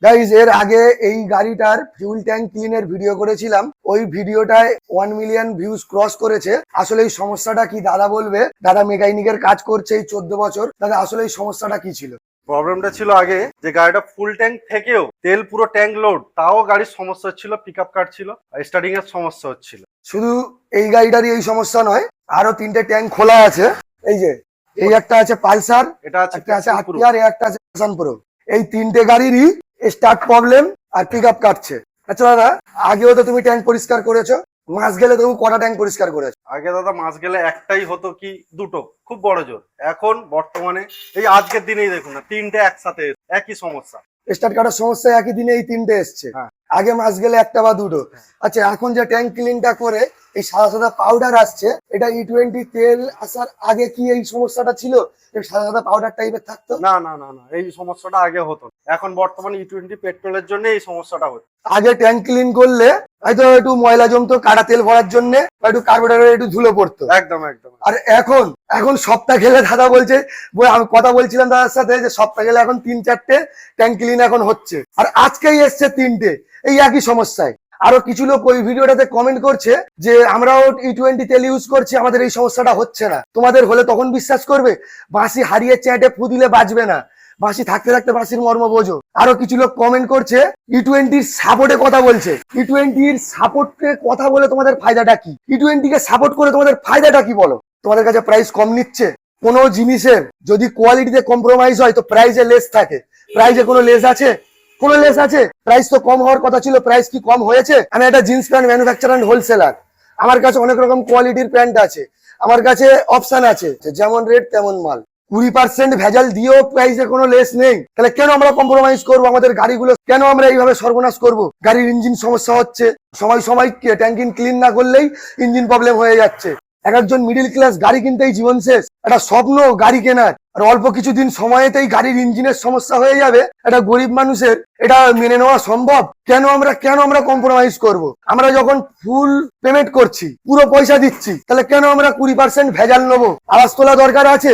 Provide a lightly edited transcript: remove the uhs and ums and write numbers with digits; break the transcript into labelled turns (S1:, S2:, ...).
S1: Guys এর আগে এই গাড়িটার ফিউল ট্যাঙ্ক ক্লিনের ভিডিও করেছিলাম, ওই ভিডিওটায় 1 মিলিয়ন ভিউজ ক্রস করেছে। আসলে এই সমস্যাটা কি দাদা বলবে, দাদা মেকানিকের কাজ করছে এই 14 বছর। দাদা আসলে এই সমস্যাটা কি ছিল?
S2: প্রবলেমটা ছিল আগে যে গাড়িটা ফুল ট্যাঙ্ক থেকেও তেল পুরো ট্যাঙ্ক লোড, তাও গাড়ির সমস্যা হচ্ছিল, পিক আপ কাটছিল, স্টার্টিং এর সমস্যা হচ্ছিল।
S1: শুধু এই গাড়িটারই এই সমস্যা নয়, আরো 3টে ট্যাঙ্ক খোলা আছে। এই যে এই একটা আছে পালসার,
S2: এটা আছে
S1: একটা আছে আরটিআর, এই একটা আছে প্যাশন প্রো। এই 3টে গাড়িরই স্টার্ট প্রবলেম আর পিক আপ কাটছে। আচ্ছা দাদা, আগেও তো তুমি ট্যাঙ্ক পরিষ্কার করেছো, মাস গেলে তুমি কটা ট্যাঙ্ক পরিষ্কার করেছো?
S2: আগে দাদা মাস গেলে একটাই হতো কি দুটো, খুব বড় জোর। এখন বর্তমানে এই আজকের দিনেই দেখুন না, 3টে একসাথে একই সমস্যা।
S1: স্টার্ট কাটার সমস্যা একই দিনে এই 3টে এসছে।
S2: হ্যাঁ।
S1: আগে মাস গেলে একটা বা দুটো। আচ্ছা, এখন যে ট্যাঙ্ক ক্লিনটা করে এই সাদা সাদা পাউডার আসছে, এটা E20 তেল আসার আগে কি এই সমস্যাটা ছিল? এই সাদা সাদা পাউডার টাইপের থাকতো?
S2: না না না না, এই সমস্যাটা আগে হতো না। এখন বর্তমানে E20 পেট্রোলের জন্য এই সমস্যাটা হচ্ছে।
S1: আগে ট্যাঙ্ক ক্লিন করলে হয়তো একটু ময়লা জমতো কাটা তেল ভরার জন্য, বা একটু কার্বোরেটরে একটু ধুলো পড়তো।
S2: একদম একদম।
S1: আর এখন এখন সপ্তাহ গেলে দাদা বলছে, আমি কথা বলছিলাম দাদার সাথে যে সপ্তাহ গেলে এখন 3-4টে ট্যাঙ্ক ক্লিন এখন হচ্ছে, আর আজকেই এসছে 3টে এই একই সমস্যায়। আরো কিছু লোক ওই ভিডিওটাতে কমেন্ট করছে যে আমরাও E20 তেল ইউজ করছি, আমাদের এই সমস্যাটা হচ্ছে না। তোমাদের হলে তখন বিশ্বাস করবে? বাঁশি হারিয়ে চ্যাটে ফু দিলে বাজবে না, বাঁশি থাকতে থাকতে বাঁশির মর্ম বোঝো। আরো কিছু লোক কমেন্ট করছে E20 সাপোর্টে কথা বলছে। E20 সাপোর্টে কথা বলে তোমাদের ফায়দাটা কি? E20 কে সাপোর্ট করে তোমাদের ফায়দাটা কি বলো? তোমাদের কাছে প্রাইস কম নিচ্ছে? কোনো জিনিসের যদি কোয়ালিটিতে কম্প্রোমাইজ হয় তো প্রাইসে লেস থাকে। প্রাইসে কোনো লেস আছে? কোনো লেস আছে? প্রাইস তো কম হওয়ার কথা ছিল, প্রাইস কি কম হয়েছে? আমি একটা jeans pant manufacture and wholesaler, আমার কাছে অনেক রকম কোয়ালিটির প্যান্ট আছে, আমার কাছে অপশন আছে, যেমন রেট তেমন মাল। 20% ভেজাল দিয়েও প্রাইসে কোনো লেস নেই, তাহলে কেন আমরা কম্প্রোমাইজ করবো? আমাদের গাড়িগুলো কেন আমরা এইভাবে সর্বনাশ করব? গাড়ির ইঞ্জিন সমস্যা হচ্ছে, সময় সময় ট্যাঙ্কিং ক্লিন না করলেই ইঞ্জিন প্রবলেম হয়ে যাচ্ছে। এক একজন মিডিল ক্লাস গাড়ি কিনতেই জীবন শেষ, একটা স্বপ্ন গাড়ি কেনার, আর অল্প কিছুদিন সময়েতেই গাড়ির ইঞ্জিনের সমস্যা হয়ে যাবে। একটা গরিব মানুষের এটা মেনে নেওয়া সম্ভব? কেন আমরা কম্প্রোমাইজ করব? আমরা যখন ফুল পেমেন্ট করছি, পুরো পয়সা দিচ্ছি, তাহলে কেন আমরা 20% ভেজাল নেবো? আওয়াজ তোলা দরকার আছে।